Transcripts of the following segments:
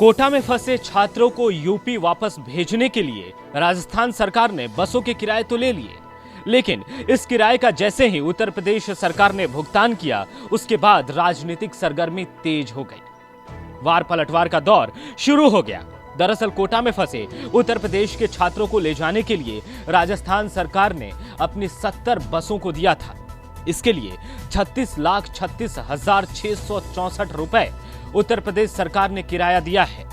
कोटा में फंसे छात्रों को यूपी वापस भेजने के लिए राजस्थान सरकार ने बसों के किराए तो ले लिए, लेकिन इस किराए का जैसे ही उत्तर प्रदेश सरकार ने भुगतान किया, उसके बाद राजनीतिक सरगर्मी तेज हो गई। वार पलटवार का दौर शुरू हो गया। दरअसल कोटा में फंसे उत्तर प्रदेश के छात्रों को ले जाने के लिए राजस्थान सरकार ने अपनी 70 बसों को दिया था। इसके लिए 36,36,664 रुपए उत्तर प्रदेश सरकार ने किराया दिया है।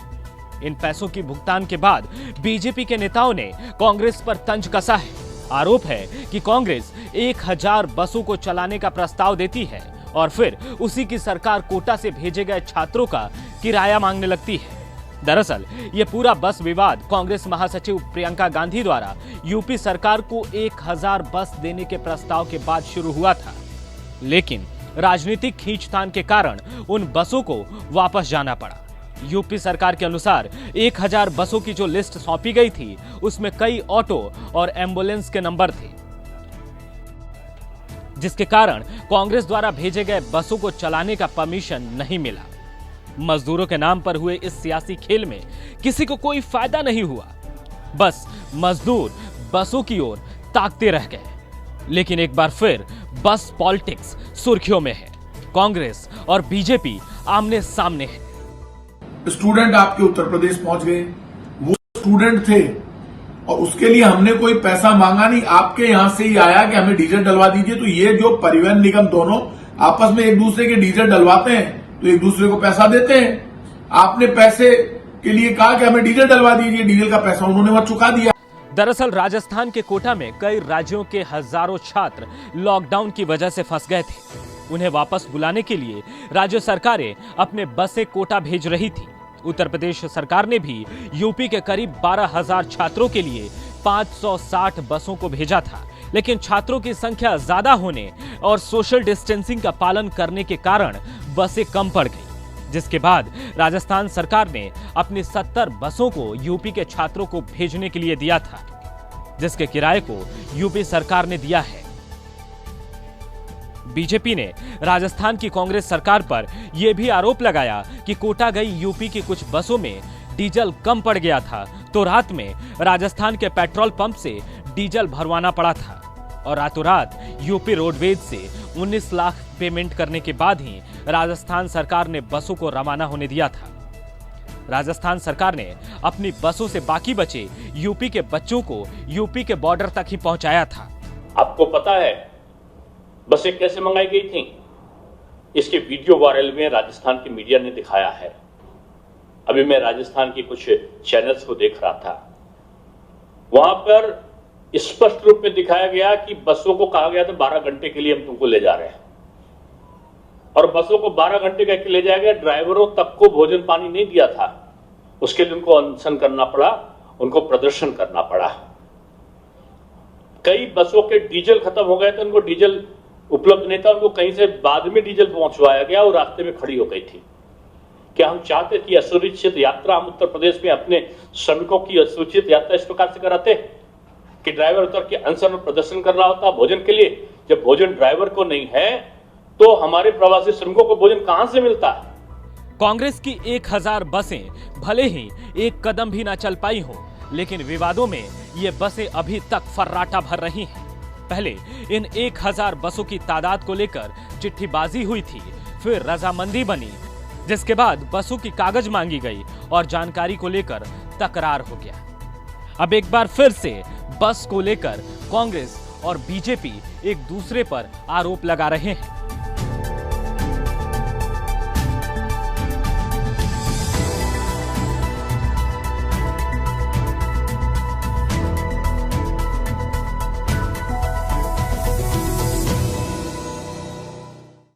इन पैसों की भुगतान के बाद बीजेपी के नेताओं ने कांग्रेस पर तंज कसा है। आरोप है कि कांग्रेस 1000 बसों को चलाने का प्रस्ताव देती है और फिर उसी की सरकार कोटा से भेजे गए छात्रों का किराया मांगने लगती है। दरअसल ये पूरा बस विवाद कांग्रेस महासचिव प्रियंका गांधी द्वारा यूपी सरकार को 1000 बस देने के प्रस्ताव के बाद शुरू हुआ था, लेकिन राजनीतिक खींचतान के कारण उन बसों को वापस जाना पड़ा। यूपी सरकार के अनुसार 1000 बसों की जो लिस्ट सौंपी गई थी, उसमें कई ऑटो और एम्बुलेंस के नंबर थे, जिसके कारण कांग्रेस द्वारा भेजे गए बसों को चलाने का परमिशन नहीं मिला। मजदूरों के नाम पर हुए इस सियासी खेल में किसी को कोई फायदा नहीं हुआ, बस मजदूर बसों की ओर ताकते रह गए। लेकिन एक बार फिर बस पॉलिटिक्स सुर्खियों में है। कांग्रेस और बीजेपी आमने सामने है। स्टूडेंट आपके उत्तर प्रदेश पहुंच गए, वो स्टूडेंट थे और उसके लिए हमने कोई पैसा मांगा नहीं, आपके यहां से ही आया कि हमें डीजल डलवा दीजिए। तो ये जो परिवहन निगम दोनों आपस में एक दूसरे के डीजल डलवाते हैं तो एक दूसरे को पैसा देते हैं। आपने पैसे के लिए कहा कि हमें डीजल डलवा दीजिए, डीजल का पैसा उन्होंने वहां चुका दिया। दरअसल राजस्थान के कोटा में कई राज्यों के हजारों छात्र लॉकडाउन की वजह से फंस गए थे। उन्हें वापस बुलाने के लिए राज्य सरकारें अपने बसें कोटा भेज रही थी। उत्तर प्रदेश सरकार ने भी यूपी के करीब 12,000 छात्रों के लिए 560 बसों को भेजा था, लेकिन छात्रों की संख्या ज्यादा होने और सोशल डिस्टेंसिंग का पालन करने के कारण बसें कम पड़ गई, जिसके बाद राजस्थान सरकार ने अपनी 70 बसों को यूपी के छात्रों को भेजने के लिए दिया था, जिसके किराए को यूपी सरकार ने दिया है। बीजेपी ने राजस्थान की कांग्रेस सरकार पर यह भी आरोप लगाया कि कोटा गई यूपी की कुछ बसों में डीजल कम पड़ गया था, तो रात में राजस्थान के पेट्रोल पंप से डीजल भरवाना पड़ा था और रातों रात यूपी रोडवेज से 19 लाख पेमेंट करने के बाद ही राजस्थान सरकार ने बसों को रवाना होने दिया था। राजस्थान सरकार ने अपनी बसों से बाकी बचे यूपी के बच्चों को यूपी के बॉर्डर तक ही पहुंचाया था। आपको पता है बसें कैसे मंगाई गई थी? इसके वीडियो वायरल में राजस्थान की मीडिया ने दिखाया है। अभी मैं राजस्थान के कुछ चैनल्स को देख रहा था, वहां पर स्पष्ट रूप में दिखाया गया कि बसों को कहा गया था 12 घंटे के लिए हम तुमको ले जा रहे हैं, और बसों को 12 घंटे का ले जाया गया। ड्राइवरों तक को भोजन पानी नहीं दिया था, उसके लिए उनको अनशन करना पड़ा, उनको प्रदर्शन करना पड़ा। कई बसों के डीजल खत्म हो गए थे, उनको डीजल उपलब्ध नहीं था, उनको कहीं से बाद में डीजल पहुंचवाया गया और रास्ते में खड़ी हो गई थी। क्या हम चाहते कि असुरक्षित यात्रा हम उत्तर प्रदेश में अपने श्रमिकों की असुरक्षित यात्रा इस प्रकार से कराते कि ड्राइवर उतर के अनशन और प्रदर्शन कर रहा होता भोजन के लिए? जब भोजन ड्राइवर को नहीं है तो हमारे प्रवासी श्रमिकों को भोजन कहां से मिलता है? कांग्रेस की 1000 बसें भले ही एक कदम भी ना चल पाई हो, लेकिन विवादों में ये बसें अभी तक फर्राटा भर रही हैं। पहले इन 1000 बसों की तादाद को लेकर चिट्ठीबाजी हुई थी, फिर रजामंदी बनी, जिसके बाद बसों की कागज मांगी गई और जानकारी को लेकर तकरार हो गया। अब एक बार फिर से बस को लेकर कांग्रेस और बीजेपी एक दूसरे पर आरोप लगा रहे हैं।